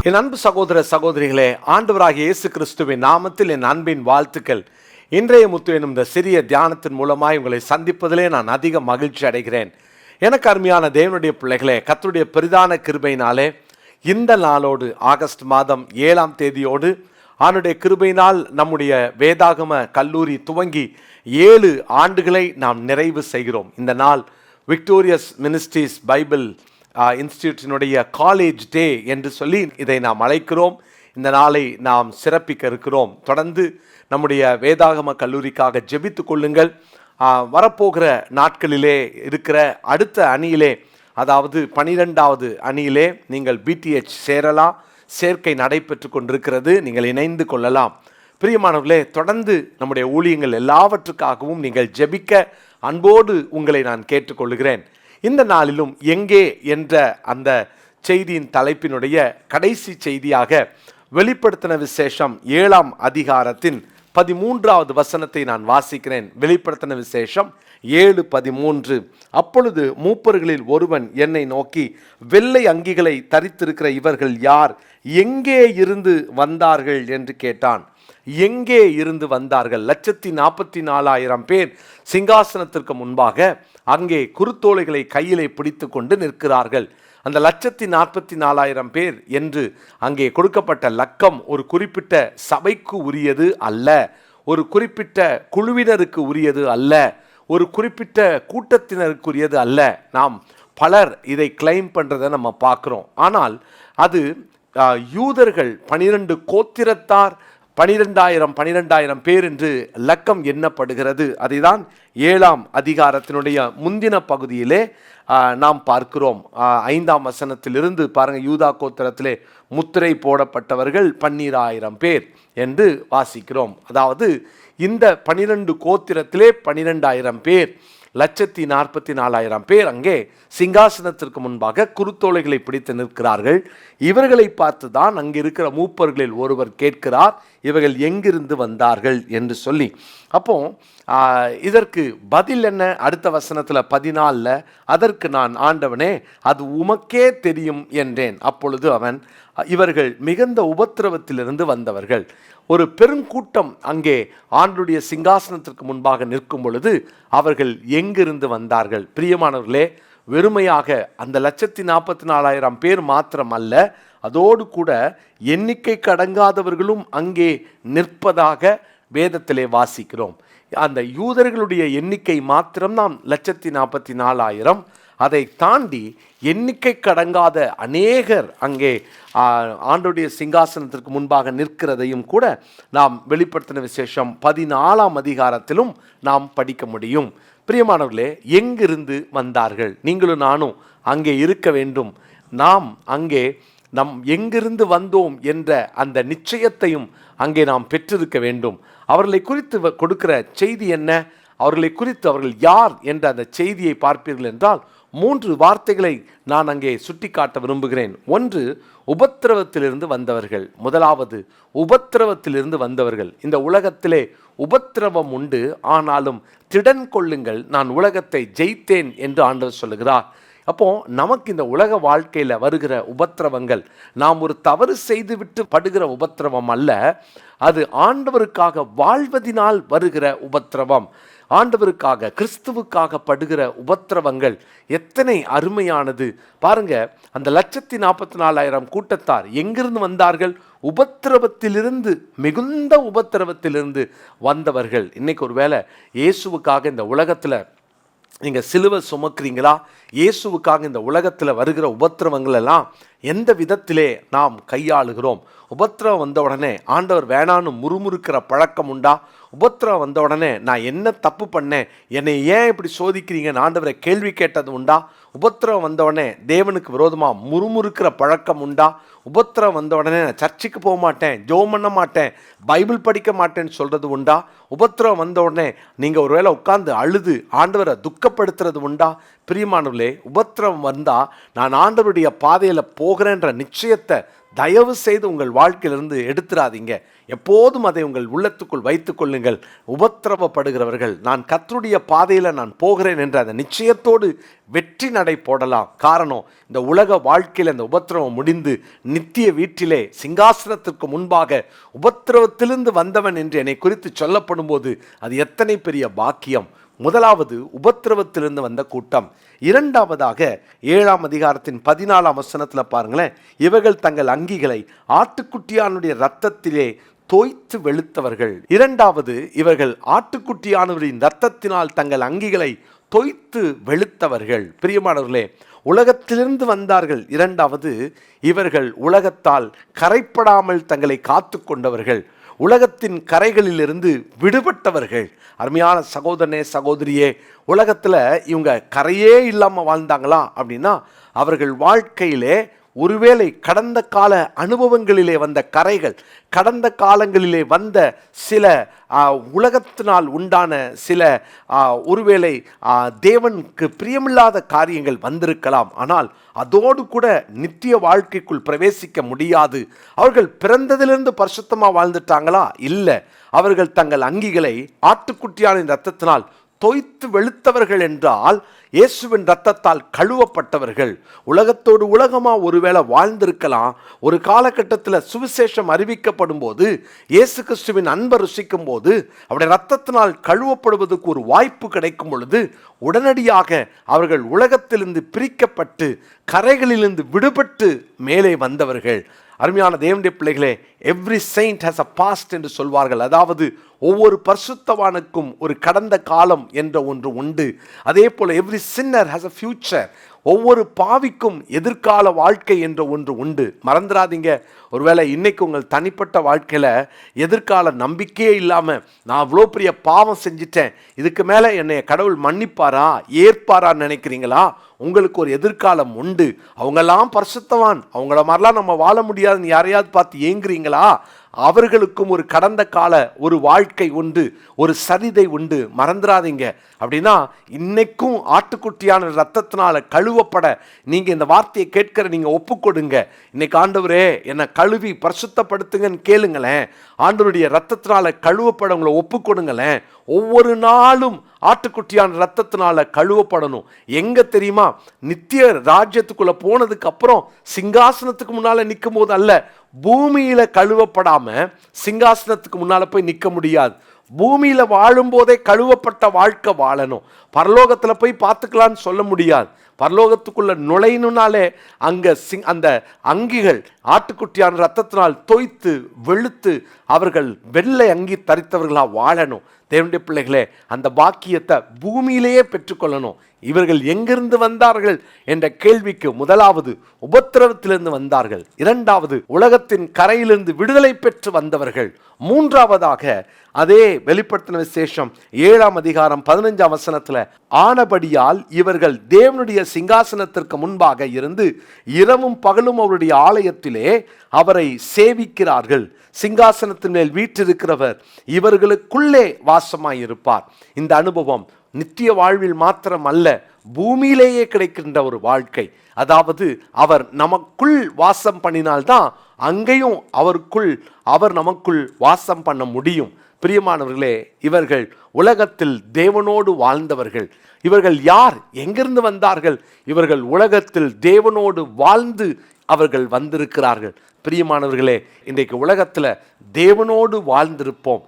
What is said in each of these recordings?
என் அன்பு சகோதர சகோதரிகளே, ஆண்டவராகிய இயேசு கிறிஸ்துவின் நாமத்தில் என் அன்பின் வாழ்த்துக்கள். இன்றைய முத்து எனும் இந்த சிறிய தியானத்தின் மூலமாய் உங்களை சந்திப்பதிலே நான் அதிக மகிழ்ச்சி அடைகிறேன். எனக்கு அருமையான தேவனுடைய பிள்ளைகளே, கர்த்தருடைய பெரிதான கிருபையினாலே இந்த நாளோடு ஆகஸ்ட் மாதம் 7ஆம் தேதியோடு ஆண்டுடைய கிருபையினால் நம்முடைய வேதாகம கல்லூரி துவங்கி 7 ஆண்டுகளை நாம் நிறைவு செய்கிறோம். இந்த நாள் விக்டோரியஸ் மினிஸ்ட்ரீஸ் பைபிள் இன்ஸ்டிடியூட்டினுடைய காலேஜ் டே என்று சொல்லி இதை நாம் அழைக்கிறோம். இந்த நாளை நாம் சிறப்பிக்க இருக்கிறோம். தொடர்ந்து நம்முடைய வேதாகம கல்லூரிக்காக ஜெபித்து கொள்ளுங்கள். வரப்போகிற நாட்களிலே இருக்கிற அடுத்த அணியிலே, அதாவது 12வது அணியிலே நீங்கள் பிடிஎச் சேரலாம். சேர்க்கை நடைபெற்று கொண்டிருக்கிறது. நீங்கள் இணைந்து கொள்ளலாம். பிரியமானவர்களே, தொடர்ந்து நம்முடைய ஊழியங்கள் எல்லாவற்றுக்காகவும் நீங்கள் ஜெபிக்க அன்போடு உங்களை நான் கேட்டுக்கொள்கிறேன். இந்த நாளிலும் எங்கே என்ற அந்த செய்தியின் தலைப்பினுடைய கடைசி செய்தியாக வெளிப்படுத்தின விசேஷம் 7ஆம் அதிகாரத்தின் 13வது வசனத்தை நான் வாசிக்கிறேன். வெளிப்படுத்தின விசேஷம் 7:13. அப்பொழுது மூப்பர்களில் ஒருவன் என்னை நோக்கி, வெள்ளை அங்கிகளை தரித்திருக்கிற இவர்கள் யார்? எங்கே இருந்து வந்தார்கள் என்று கேட்டான். எங்கே இருந்து வந்தார்கள்? 144,000 பேர் சிங்காசனத்திற்கு முன்பாக அங்கே குருத்தோலைகளை கையிலே பிடித்து கொண்டு நிற்கிறார்கள். அந்த 144,000 பேர் என்று அங்கே கொடுக்கப்பட்ட லக்கம் ஒரு குறிப்பிட்ட சபைக்கு உரியது அல்ல, ஒரு குறிப்பிட்ட குழுவினருக்கு உரியது அல்ல, ஒரு குறிப்பிட்ட கூட்டத்தினருக்குரியது அல்ல. நாம் பலர் இதை கிளைம் பண்ணுறதை நம்ம பார்க்குறோம். ஆனால் அது யூதர்கள் 12 கோத்திரத்தார் 12,000 பேர் என்று லக்கம் எண்ணப்படுகிறது. அதைதான் 7ஆம் அதிகாரத்தினுடைய முந்தின பகுதியிலே நாம் பார்க்கிறோம். 5ஆம் வசனத்திலிருந்து பாருங்க, யூதா கோத்திரத்திலே முத்திரை போடப்பட்டவர்கள் 12,000 பேர் என்று வாசிக்கிறோம். அதாவது இந்த 12 கோத்திரத்திலே 12,000 பேர், 144,000 பேர் அங்கே சிங்காசனத்திற்கு முன்பாக குருத்தோலைகளை பிடித்து நிற்கிறார்கள். இவர்களை பார்த்து தான் அங்கே இருக்கிற மூப்பர்களில் ஒருவர் கேட்கிறார், இவர்கள் எங்கிருந்து வந்தார்கள் என்று சொல்லி. அப்போ இதற்கு பதில் என்ன? அடுத்த வசனத்தில் 14, அதற்கு நான், ஆண்டவனே, அது உமக்கே தெரியும் என்றேன். அப்பொழுது அவன், இவர்கள் மிகுந்த உபத்திரவத்திலிருந்து வந்தவர்கள். ஒரு பெருங்கூட்டம் அங்கே ஆண்டுடைய சிங்காசனத்திற்கு முன்பாக நிற்கும் பொழுது அவர்கள் எங்கிருந்து வந்தார்கள்? பிரியமானவர்களே, வெறுமையாக அந்த 144,000 பேர் மாத்திரம் அல்ல, அதோடு கூட எண்ணிக்கைக்கு அடங்காதவர்களும் அங்கே நிற்பதாக வேதத்திலே வாசிக்கிறோம். அந்த யூதர்களுடைய எண்ணிக்கை மாத்திரம் நாம் 144,000. அதை தாண்டி எண்ணிக்கைக்கு அடங்காத அநேகர் அங்கே ஆண்டவருடைய சிங்காசனத்திற்கு முன்பாக நிற்கிறதையும் கூட நாம் வெளிப்படுத்தின விசேஷம் 14ஆம் அதிகாரத்திலும் நாம் படிக்க முடியும். பிரியமானவர்களே, எங்கிருந்து வந்தார்கள்? நீங்களும் நானும் அங்கே இருக்க வேண்டும். நாம் அங்கே எங்கிருந்து வந்தோம் என்ற அந்த நிச்சயத்தையும் அங்கே நாம் பெற்றிருக்க வேண்டும். அவர்களை குறித்து கொடுக்கிற செய்தி என்ன? அவர்களை குறித்து அவர்கள் யார் என்ற அந்த செய்தியை பார்ப்பீர்கள் என்றால் 3 வார்த்தைகளை நான் அங்கே சுட்டி காட்ட விரும்புகிறேன். ஒன்று, உபத்திரவத்திலிருந்து வந்தவர்கள். முதலாவது, உபத்திரவத்திலிருந்து வந்தவர்கள். இந்த உலகத்திலே உபத்திரவம் உண்டு, ஆனாலும் திடன் கொள்ளுங்கள், நான் உலகத்தை ஜெயித்தேன் என்று ஆண்டவர் சொல்லுகிறார். அப்போ நமக்கு இந்த உலக வாழ்க்கையில் வருகிற உபத்திரவங்கள் நாம் ஒரு தவறு செய்துவிட்டு படுகிற உபத்திரவம் அல்ல, அது ஆண்டவருக்காக வாழ்வதினால் வருகிற உபத்திரவம். ஆண்டவருக்காக, கிறிஸ்துவுக்காக படுகிற உபத்திரவங்கள் எத்தனை அருமையானது பாருங்க. அந்த 144,000 கூட்டத்தார் எங்கிருந்து வந்தார்கள்? உபத்திரவத்திலிருந்து, மிகுந்த உபத்திரவத்திலிருந்து வந்தவர்கள். இன்னைக்கு ஒருவேளை இயேசுவுக்காக இந்த உலகத்தில் நீங்கள் சிலுவை சுமக்கிறீங்களா? இயேசுவுக்காக இந்த உலகத்தில் வருகிற உபத்திரவங்கள் எல்லாம் எந்த விதத்திலே நாம் கையாளுகிறோம்? உபத்திரவம் வந்த உடனே ஆண்டவர் வேணான்னு முறுமுறுக்கிற பழக்கம் உண்டா? உபத்திரவம் வந்த உடனே நான் என்ன தப்பு பண்ணேன், என்னை ஏன் இப்படி சோதிக்கிறீங்கன்னு ஆண்டவரை கேள்வி கேட்டது உண்டா? உபத்திரவம் வந்த உடனே தேவனுக்கு விரோதமாக முறுமுறுக்கிற பழக்கம் உண்டா? உபத்திரவம் வந்த உடனே நான் சர்ச்சுக்கு போக மாட்டேன், ஜெபம் பண்ண மாட்டேன், பைபிள் படிக்க மாட்டேன்னு சொல்கிறது உண்டா? உபத்திரவம் வந்த உடனே நீங்கள் ஒருவேளை உட்கார்ந்து அழுது ஆண்டவரை துக்கப்படுத்துறது உண்டா? பிரியமானவர்களே, உபத்திரவம் வந்தால் நான் ஆண்டவருடைய பாதையில் போகிறேன்ற நிச்சயத்தை தயவு செய்து உங்கள் வாழ்க்கையிலிருந்து எடுத்துடாதீங்க. எப்போதும் அதை உங்கள் உள்ளத்துக்குள் வைத்துக் கொள்ளுங்கள். உபத்திரவப்படுகிறவர்கள் நான் கர்த்தருடைய பாதையில் நான் போகிறேன் என்ற அந்த நிச்சயத்தோடு வெற்றி நடை போடலாம். காரணம், இந்த உலக வாழ்க்கையில் அந்த உபத்திரவம் முடிந்து நித்திய வீட்டிலே சிங்காசனத்திற்கு முன்பாக உபத்திரவத்திலிருந்து வந்தவன் என்று என்னை குறித்து சொல்லப்படும் போது அது எத்தனை பெரிய பாக்கியம். முதலாவது உபத்திரவத்திலிருந்து வந்த கூட்டம். இரண்டாவதாக 7ஆம் அதிகாரத்தின் 14ஆம் வசனத்தில் பாருங்களேன், இவர்கள் தங்கள் அங்கிகளை ஆட்டுக்குட்டியானுடைய இரத்தத்திலே தோய்த்து வெளுத்தவர்கள். இரண்டாவது, இவர்கள் ஆட்டுக்குட்டியானவரின் இரத்தத்தினால் தங்கள் அங்கிகளை தோய்த்து வெளுத்தவர்கள். பிரியமானவர்களே, உலகத்திலிருந்து வந்தார்கள். இரண்டாவது, இவர்கள் உலகத்தால் கரைப்படாமல் தங்களை காத்து கொண்டவர்கள், உலகத்தின் கரைகளிலிருந்து விடுபட்டவர்கள். அருமையான சகோதரனே சகோதரியே, உலகத்தில் இவங்க கரையே இல்லாமல் வாழ்ந்தாங்களா அப்படின்னா, அவர்கள் வாழ்க்கையிலே ஒருவேளை கடந்த கால அனுபவங்களிலே வந்த கரைகள், கடந்த காலங்களிலே வந்த சில உலகத்தினால் உண்டான சில ஒருவேளை தேவனுக்கு பிரியமில்லாத காரியங்கள் வந்திருக்கலாம். ஆனால் அதோடு கூட நித்திய வாழ்க்கைக்குள் பிரவேசிக்க முடியாது. அவர்கள் பிறந்ததிலிருந்து பரிசுத்தமாக வாழ்ந்துட்டாங்களா? இல்லை. அவர்கள் தங்கள் அங்கிகளை ஆட்டுக்குட்டியானின் இரத்தத்தினால் தோய்த்து வெளுத்தவர்கள் என்றால் இயேசுவின் இரத்தத்தால் கழுவப்பட்டவர்கள். உலகத்தோடு உலகமாக ஒருவேளை வாழ்ந்திருக்கலாம். ஒரு காலகட்டத்தில் சுவிசேஷம் அறிவிக்கப்படும் போது, இயேசு கிறிஸ்துவின் அன்பை ருசிக்கும் போது, அவருடைய இரத்தத்தினால் கழுவப்படுவதற்கு ஒரு வாய்ப்பு கிடைக்கும் பொழுது உடனடியாக அவர்கள் உலகத்திலிருந்து பிரிக்கப்பட்டு கரைகளிலிருந்து விடுபட்டு மேலே வந்தவர்கள். அருமையான தேவனுடைய பிள்ளைகளே, every saint has a past என்று சொல்வார்கள். அதாவது ஒவ்வொரு பரிசுத்தவானுக்கும் ஒரு கடந்த காலம் என்ற ஒன்று உண்டு. அதே போல எவ்ரி சின்னர் ஹாஸ் அ ஃபியூச்சர். ஒவ்வொரு பாவிக்கும் எதிர்கால வாழ்க்கை என்ற ஒன்று உண்டு. மறந்துடாதீங்க. ஒருவேளை இன்னைக்கு உங்கள் தனிப்பட்ட வாழ்க்கையில் எதிர்கால நம்பிக்கையே இல்லாமல், நான் அவ்வளோ பெரிய பாவம் செஞ்சிட்டேன், இதுக்கு மேலே என்னை கடவுள் மன்னிப்பாரா ஏற்பாரான்னு நினைக்கிறீங்களா? உங்களுக்கு ஒரு எதிர்காலம் உண்டு. அவங்கெல்லாம் பரிசுத்தவான், அவங்கள மாதிரிலாம் நம்ம வாழ முடியாதுன்னு யாரையாவது பார்த்து ஏங்குறீங்களா? அவர்களுக்கும் ஒரு கடந்த கால ஒரு வாழ்க்கை உண்டு, ஒரு சரிதை உண்டு. மறந்துடாதீங்க. அப்படின்னா இன்னைக்கும் ஆட்டுக்குட்டியான இரத்தத்தினால கழுவப்பட நீங்க இந்த வார்த்தையை கேட்கிற நீங்க ஒப்புக்கொடுங்க. இன்னைக்கு ஆண்டவரே என்னை கழுவி பரிசுத்தப்படுத்துங்கன்னு கேளுங்களேன். ஆண்டவருடைய இரத்தத்தினால கழுவப்பட உங்களை ஒப்புக்கொடுங்களேன். ஒவ்வொரு நாளும் ஆட்டுக்குட்டியான இரத்தத்தினால கழுவப்படணும். எங்க தெரியுமா? நித்திய ராஜ்யத்துக்குள்ள போனதுக்கு அப்புறம் சிங்காசனத்துக்கு முன்னால நிற்கும் போது அல்ல, பூமியில கழுவப்படாம சிங்காசனத்துக்கு முன்னால போய் நிற்க முடியாது. பூமியில வாழும் போதே கழுவப்பட்ட வாழ்க்கை வாழணும். பரலோகத்துல போய் பார்த்துக்கலான்னு சொல்ல முடியாது. பரலோகத்துக்குள்ள நுழையினாலே அங்க அந்த அங்கிகள் ஆட்டுக்குட்டியான இரத்தத்தினால் தோய்த்து வெளுத்து அவர்கள் வெள்ளை அங்கி தரித்தவர்களா வாழணும். தேவனுடைய பிள்ளைகளே, அந்த பாக்கியத்தை பூமியிலேயே பெற்றுக்கொள்ளணும். இவர்கள் எங்கிருந்து வந்தார்கள் என்ற கேள்விக்கு முதலாவது உபத்திரவத்திலிருந்து வந்தார்கள். இரண்டாவது உலகத்தின் கரையிலிருந்து விடுதலை பெற்று வந்தவர்கள். மூன்றாவதாக அதே வெளிப்படுத்தின விசேஷம் 7ஆம் அதிகாரம் 15ஆம் வசனத்துல, ஆனபடியால் இவர்கள் தேவனுடைய சிங்காசனத்திற்கு முன்பாக இருந்து இரவும் பகலும் அவருடைய ஆலயத்திலே அவரை சேவிக்கிறார்கள். சிங்காசனத்தின் மேல் வீற்றிருக்கிறவர் இவர்களுக்குள்ளே வாசமாயிருப்பார். இந்த அனுபவம் நித்திய வாழ்வில் மாத்திரம் அல்ல, பூமியிலேயே கிடைக்கின்ற ஒரு வாழ்க்கை. அதாவது அவர் நமக்குள் வாசம் பண்ணினால்தான் அங்கேயும் அவர் நமக்குள் வாசம் பண்ண முடியும். பிரியமானவர்களே, இவர்கள் உலகத்தில் தேவனோடு வாழ்ந்தவர்கள். இவர்கள் யார்? எங்கிருந்து வந்தார்கள்? இவர்கள் உலகத்தில் தேவனோடு வாழ்ந்து அவர்கள் வந்திருக்கிறார்கள். பிரியமானவர்களே, இன்றைக்கு உலகத்தில் தேவனோடு வாழ்ந்திருப்போம்.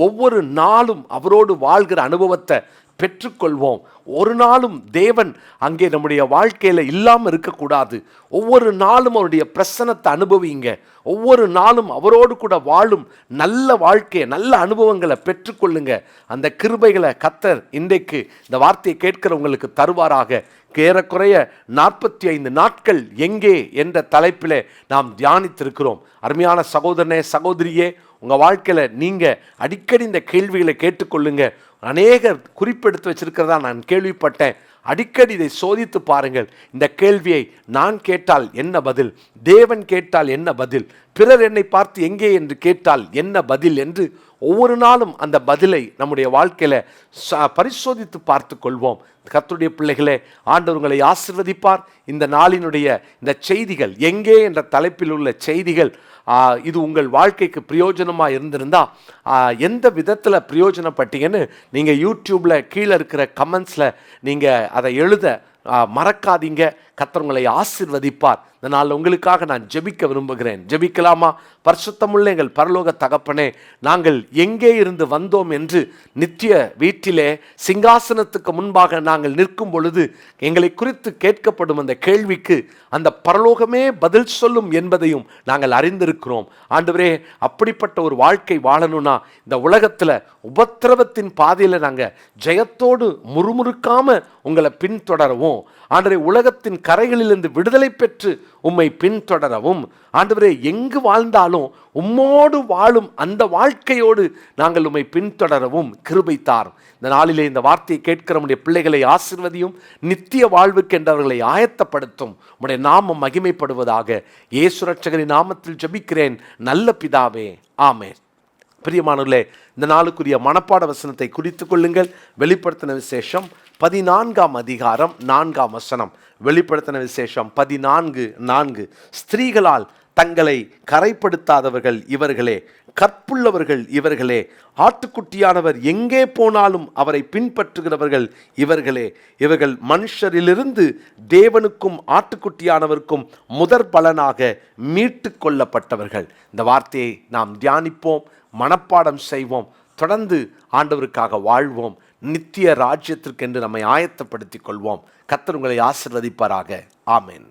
ஒவ்வொரு நாளும் அவரோடு வாழ்கிற அனுபவத்தை பெற்றுக்கொள்வோம். ஒரு நாளும் தேவன் அங்கே நம்முடைய வாழ்க்கையில் இல்லாமல் இருக்கக்கூடாது. ஒவ்வொரு நாளும் அவருடைய பிரசன்னத்தை அனுபவிங்க. ஒவ்வொரு நாளும் அவரோடு கூட வாழும் நல்ல வாழ்க்கையை, நல்ல அனுபவங்களை பெற்றுக்கொள்ளுங்க. அந்த கிருபைகளை கர்த்தர் இன்றைக்கு இந்த வார்த்தையை கேட்கிறவங்களுக்கு தருவாராக. ஏறக்குறைய 45 நாட்கள் எங்கே என்ற தலைப்பில் நாம் தியானித்திருக்கிறோம். அருமையான சகோதரனே சகோதரியே, உங்கள் வாழ்க்கையில் நீங்கள் அடிக்கடி இந்த கேள்விகளை கேட்டுக்கொள்ளுங்க. அநேகர் குறிப்பெடுத்து வச்சிருக்கிறதா நான் கேள்விப்பட்டேன். அடிக்கடி இதை சோதித்து பாருங்கள். இந்த கேள்வியை நான் கேட்டால் என்ன பதில், தேவன் கேட்டால் என்ன பதில், பிறர் என்னை பார்த்து எங்கே என்று கேட்டால் என்ன பதில் என்று ஒவ்வொரு நாளும் அந்த பதிலை நம்முடைய வாழ்க்கையில பரிசோதித்து பார்த்து கொள்வோம். கர்த்தருடைய பிள்ளைகளே, ஆண்டவர் உங்களை ஆசீர்வதிப்பார். இந்த நாளினுடைய இந்த செய்திகள், எங்கே என்ற தலைப்பில் உள்ள செய்திகள் இது உங்கள் வாழ்க்கைக்கு பிரயோஜனமாக இருந்திருந்தா எந்த விதத்தில் பிரயோஜனப்பட்டீங்கன்னு நீங்கள் யூடியூப்பில் கீழே இருக்கிற கமெண்ட்ஸில் நீங்கள் அதை எழுத மறக்காதீங்க. கர்த்தர் உங்களை ஆசீர்வதிப்பார். இந்த நாளில் உங்களுக்காக நான் ஜெபிக்க விரும்புகிறேன். ஜெபிக்கலாமா? பரிசுத்தமுள்ள எங்கள் பரலோக தகப்பனே, நாங்கள் எங்கே இருந்து வந்தோம் என்று நித்திய வீட்டிலே சிங்காசனத்துக்கு முன்பாக நாங்கள் நிற்கும் பொழுது எங்களை குறித்து கேட்கப்படும் அந்த கேள்விக்கு அந்த பரலோகமே பதில் சொல்லும் என்பதையும் நாங்கள் அறிந்திருக்கிறோம். ஆண்டவரே, அப்படிப்பட்ட ஒரு வாழ்க்கை வாழணும்னா இந்த உலகத்தில் உபத்திரவத்தின் பாதையில் நாங்கள் ஜெயத்தோடு முறுமுறுக்காம உங்களை பின்தொடரவும், ஆண்டவரே உலகத்தின் கரைகளிலிருந்து விடுதலை பெற்று உம்மை பின்தொடரவும், ஆண்டவரே எங்கு வாழ்ந்தாலும் உம்மோடு வாழும் அந்த வாழ்க்கையோடு நாங்கள் உம்மை பின்தொடரவும் கிருபை தாரும். இந்த நாளிலே இந்த வார்த்தையை கேட்கிற நம்முடைய பிள்ளைகளை ஆசீர்வதியும். நித்திய வாழ்வுக்கு என்றவர்களை ஆயத்தப்படுத்தும். உம்முடைய நாமம் மகிமைப்படுவதாக. இயேசு ரட்சகரின் நாமத்தில் ஜெபிக்கிறேன் நல்ல பிதாவே, ஆமென். பிரியமானவர்களே, இந்த நாளுக்குரிய மனப்பாட வசனத்தை குறித்து கொள்ளுங்கள். வெளிப்படுத்தின விசேஷம் 14ஆம் அதிகாரம் 4ஆம் வசனம். வெளிப்படுத்தின விசேஷம் 14:4. ஸ்திரீகளால் தங்களை கரைப்படுத்தாதவர்கள் இவர்களே, கற்புள்ளவர்கள் இவர்களே, ஆட்டுக்குட்டியானவர் எங்கே போனாலும் அவரை பின்பற்றுகிறவர்கள் இவர்களே. இவர்கள் மனுஷரிலிருந்து தேவனுக்கும் ஆட்டுக்குட்டியானவருக்கும் முதற் பலனாக மீட்டு கொள்ளப்பட்டவர்கள். இந்த வார்த்தையை நாம் தியானிப்போம், மனப்பாடம் செய்வோம், தொடர்ந்து ஆண்டவருக்காக வாழ்வோம், நித்திய ராஜ்யத்திற்கென்று நம்மை ஆயத்தப்படுத்திக் கொள்வோம். கர்த்தர் உங்களை ஆசீர்வதிப்பாராக. ஆமென்.